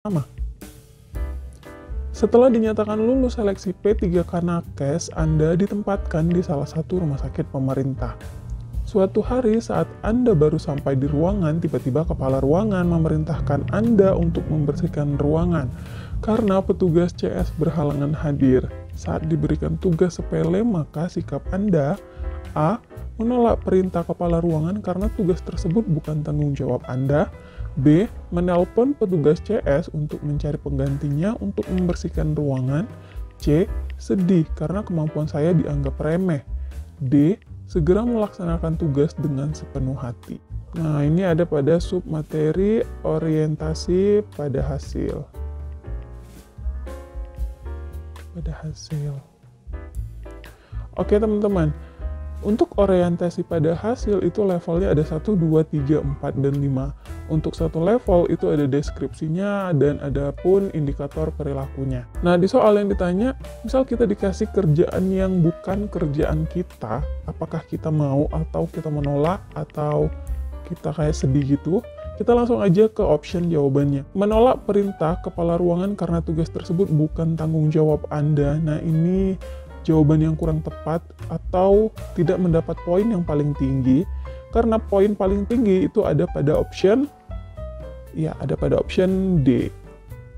Pertama, setelah dinyatakan lulus seleksi P3K Nakes, Anda ditempatkan di salah satu rumah sakit pemerintah. Suatu hari saat Anda baru sampai di ruangan, tiba-tiba kepala ruangan memerintahkan Anda untuk membersihkan ruangan karena petugas CS berhalangan hadir. Saat diberikan tugas sepele, maka sikap Anda: A. Menolak perintah kepala ruangan karena tugas tersebut bukan tanggung jawab Anda. B. Menelpon petugas CS untuk mencari penggantinya untuk membersihkan ruangan. C. Sedih karena kemampuan saya dianggap remeh. D. Segera melaksanakan tugas dengan sepenuh hati. Nah, ini ada pada submateri orientasi pada hasil. Oke teman-teman, untuk orientasi pada hasil itu levelnya ada 1, 2, 3, 4, dan 5. Untuk satu level itu ada deskripsinya dan ada pun indikator perilakunya. Nah, di soal yang ditanya, misal kita dikasih kerjaan yang bukan kerjaan kita, apakah kita mau atau kita menolak atau kita kayak sedih gitu, kita langsung aja ke option jawabannya. Menolak perintah kepala ruangan karena tugas tersebut bukan tanggung jawab Anda. Nah, ini jawaban yang kurang tepat atau tidak mendapat poin yang paling tinggi, karena poin paling tinggi itu ada pada option D.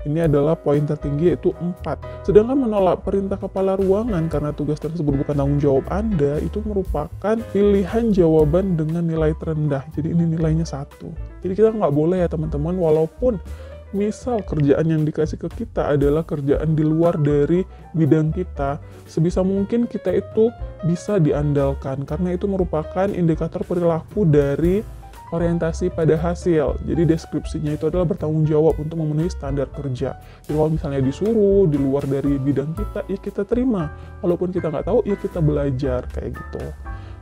Ini adalah poin tertinggi, yaitu 4. Sedangkan menolak perintah kepala ruangan karena tugas tersebut bukan tanggung jawab Anda, itu merupakan pilihan jawaban dengan nilai terendah. Jadi ini nilainya 1. Jadi kita nggak boleh ya teman-teman, walaupun misal kerjaan yang dikasih ke kita adalah kerjaan di luar dari bidang kita, sebisa mungkin kita itu bisa diandalkan, karena itu merupakan indikator perilaku dari orientasi pada hasil. Jadi deskripsinya itu adalah bertanggung jawab untuk memenuhi standar kerja. Jadi kalau misalnya disuruh di luar dari bidang kita, ya kita terima. Walaupun kita nggak tahu, ya kita belajar, kayak gitu.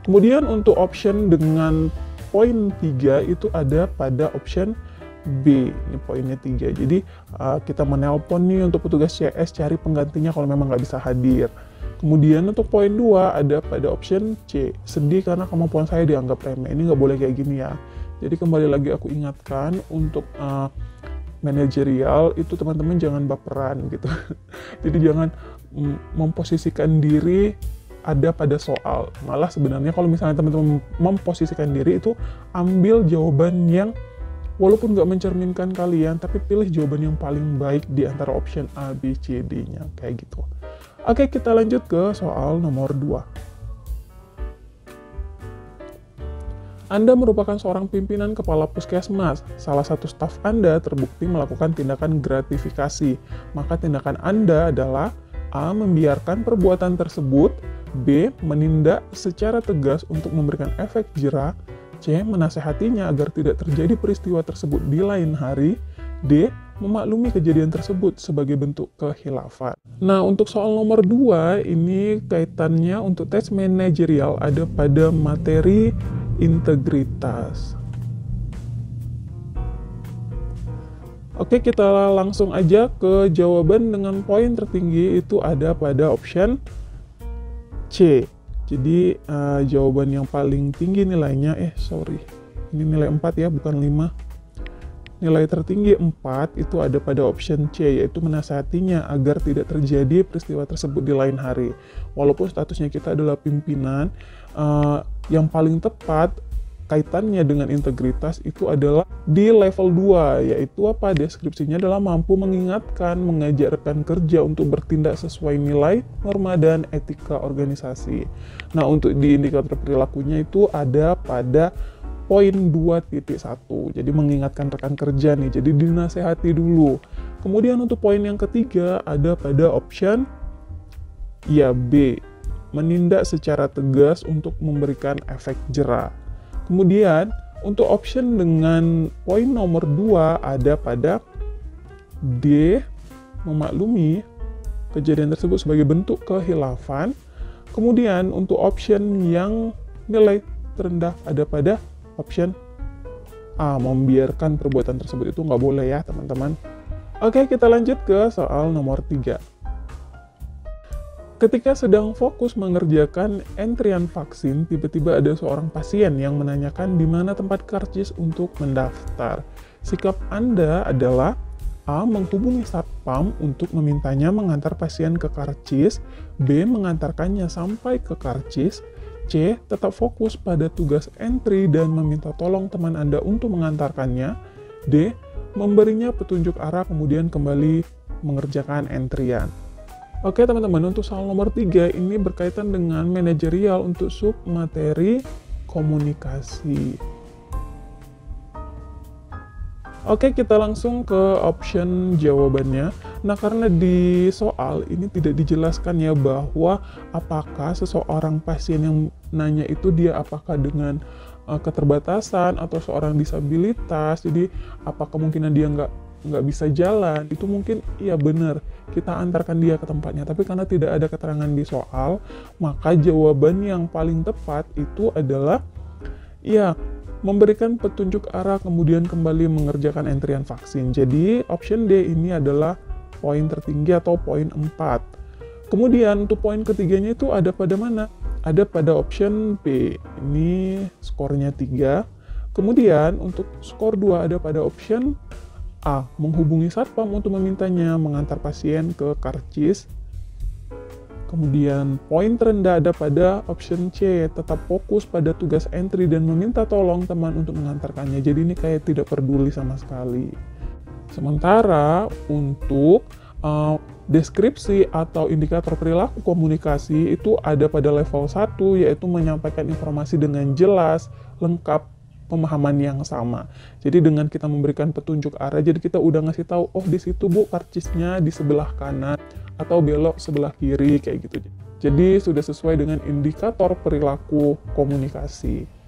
Kemudian untuk option dengan poin 3 itu ada pada option B. Ini poinnya 3. Jadi kita menelpon nih untuk petugas CS cari penggantinya kalau memang nggak bisa hadir. Kemudian untuk poin 2 ada pada option C. Sedih karena kemampuan saya dianggap remeh. Ini nggak boleh kayak gini ya. Jadi kembali lagi aku ingatkan, untuk manajerial itu teman-teman jangan baperan gitu. Jadi jangan memposisikan diri ada pada soal. Malah sebenarnya kalau misalnya teman-teman memposisikan diri, itu ambil jawaban yang walaupun nggak mencerminkan kalian, tapi pilih jawaban yang paling baik di antara option A, B, C, D-nya. Kayak gitu. Oke, kita lanjut ke soal nomor 2. Anda merupakan seorang pimpinan kepala puskesmas. Salah satu staf Anda terbukti melakukan tindakan gratifikasi. Maka tindakan Anda adalah A. Membiarkan perbuatan tersebut. B. Menindak secara tegas untuk memberikan efek jera. C. Menasehatinya agar tidak terjadi peristiwa tersebut di lain hari. D. Memaklumi kejadian tersebut sebagai bentuk kehilafan. Nah, untuk soal nomor 2, ini kaitannya untuk tes manajerial ada pada materi integritas. Oke, kita langsung aja ke jawaban dengan poin tertinggi, itu ada pada option C. Jadi jawaban yang paling tinggi nilainya, ini nilai 4 ya, bukan 5. Nilai tertinggi 4 itu ada pada option C, yaitu menasihatinya agar tidak terjadi peristiwa tersebut di lain hari. Walaupun statusnya kita adalah pimpinan, yang paling tepat kaitannya dengan integritas itu adalah di level 2, yaitu apa? Deskripsinya adalah mampu mengingatkan, mengajarkan kerja untuk bertindak sesuai nilai, norma, dan etika organisasi. Nah, untuk di indikator perilakunya itu ada pada poin 2.1, jadi mengingatkan rekan kerja nih, jadi dinasehati dulu. Kemudian untuk poin yang ketiga ada pada option B, menindak secara tegas untuk memberikan efek jera. Kemudian untuk option dengan poin nomor 2 ada pada D, memaklumi kejadian tersebut sebagai bentuk kehilafan. Kemudian untuk option yang nilai terendah ada pada option A, membiarkan perbuatan tersebut. Itu nggak boleh ya teman-teman. Oke, kita lanjut ke soal nomor 3. Ketika sedang fokus mengerjakan entrian vaksin, tiba-tiba ada seorang pasien yang menanyakan di mana tempat karcis untuk mendaftar. Sikap Anda adalah A. Menghubungi satpam untuk memintanya mengantar pasien ke karcis. B. Mengantarkannya sampai ke karcis. C. Tetap fokus pada tugas entry dan meminta tolong teman Anda untuk mengantarkannya. D. Memberinya petunjuk arah kemudian kembali mengerjakan entrian. Oke teman-teman, untuk soal nomor 3 ini berkaitan dengan manajerial untuk sub materi komunikasi. Oke, kita langsung ke option jawabannya. Nah, karena di soal ini tidak dijelaskan ya bahwa apakah seseorang pasien yang nanya itu dia apakah dengan keterbatasan atau seorang disabilitas, jadi apa kemungkinan dia nggak bisa jalan, itu mungkin iya benar, kita antarkan dia ke tempatnya. Tapi karena tidak ada keterangan di soal, maka jawaban yang paling tepat itu adalah ya, memberikan petunjuk arah kemudian kembali mengerjakan entrian vaksin. Jadi option D ini adalah poin tertinggi atau poin 4. Kemudian untuk poin ketiganya itu ada pada mana? Ada pada option B. Ini skornya 3. Kemudian untuk skor 2 ada pada option A. Menghubungi satpam untuk memintanya mengantar pasien ke karcis. Kemudian poin terendah ada pada option C, tetap fokus pada tugas entry dan meminta tolong teman untuk mengantarkannya. Jadi ini kayak tidak peduli sama sekali. Sementara untuk deskripsi atau indikator perilaku komunikasi itu ada pada level 1, yaitu menyampaikan informasi dengan jelas, lengkap, pemahaman yang sama. Jadi dengan kita memberikan petunjuk arah, jadi kita udah ngasih tahu, oh di situ Bu karcisnya di sebelah kanan atau belok sebelah kiri kayak gitu. Jadi sudah sesuai dengan indikator perilaku komunikasi.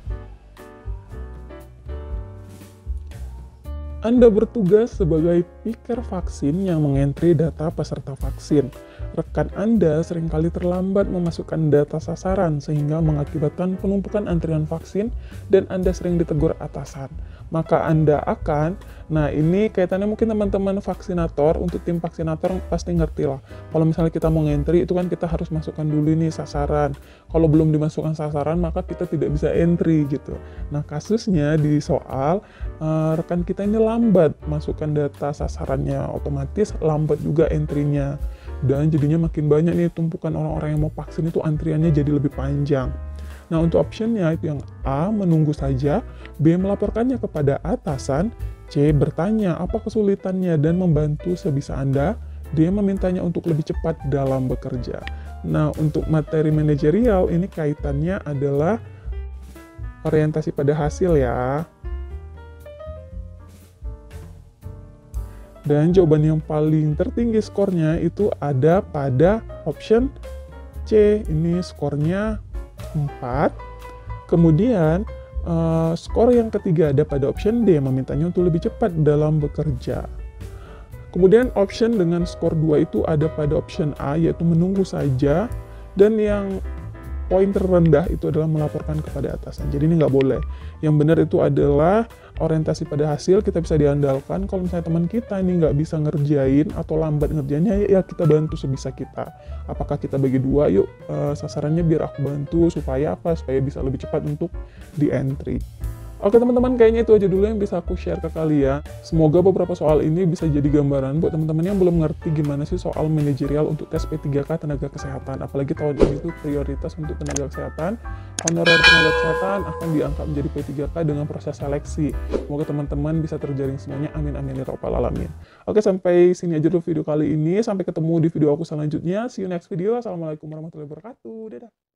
Anda bertugas sebagai picker vaksin yang mengentri data peserta vaksin. Rekan Anda seringkali terlambat memasukkan data sasaran sehingga mengakibatkan penumpukan antrian vaksin dan Anda sering ditegur atasan. Maka Anda akan, nah ini kaitannya mungkin teman-teman vaksinator, untuk tim vaksinator pasti ngerti lah. Kalau misalnya kita mau ngentri, itu kan kita harus masukkan dulu nih sasaran. Kalau belum dimasukkan sasaran, maka kita tidak bisa entry gitu. Nah kasusnya di soal, rekan kita ini lambat masukkan data sasarannya, otomatis lambat juga entry-nya. Dan jadinya makin banyak nih tumpukan orang-orang yang mau vaksin itu antriannya jadi lebih panjang. Nah untuk optionnya itu yang A, menunggu saja, B, melaporkannya kepada atasan, C, bertanya apa kesulitannya dan membantu sebisa Anda, D, memintanya untuk lebih cepat dalam bekerja. Nah untuk materi manajerial ini kaitannya adalah orientasi pada hasil ya. Dan jawaban yang paling tertinggi skornya itu ada pada option C, ini skornya 4. Kemudian skor yang ketiga ada pada option D, memintanya untuk lebih cepat dalam bekerja. Kemudian option dengan skor 2 itu ada pada option A, yaitu menunggu saja. Dan yang poin terendah itu adalah melaporkan kepada atasan. Jadi ini nggak boleh. Yang benar itu adalah orientasi pada hasil, kita bisa diandalkan. Kalau misalnya teman kita ini nggak bisa ngerjain atau lambat ngerjainnya, ya kita bantu sebisa kita. Apakah kita bagi dua, yuk sasarannya biar aku bantu, supaya apa? Supaya bisa lebih cepat untuk di entry. Oke teman-teman, kayaknya itu aja dulu yang bisa aku share ke kalian. Semoga beberapa soal ini bisa jadi gambaran buat teman-teman yang belum ngerti gimana sih soal manajerial untuk tes P3K tenaga kesehatan. Apalagi tahun ini itu prioritas untuk tenaga kesehatan. Honorer tenaga kesehatan akan diangkat menjadi P3K dengan proses seleksi. Semoga teman-teman bisa terjaring semuanya. Amin amin ya rabbal alamin. Oke, sampai sini aja dulu video kali ini. Sampai ketemu di video aku selanjutnya. See you next video. Assalamualaikum warahmatullahi wabarakatuh. Dadah.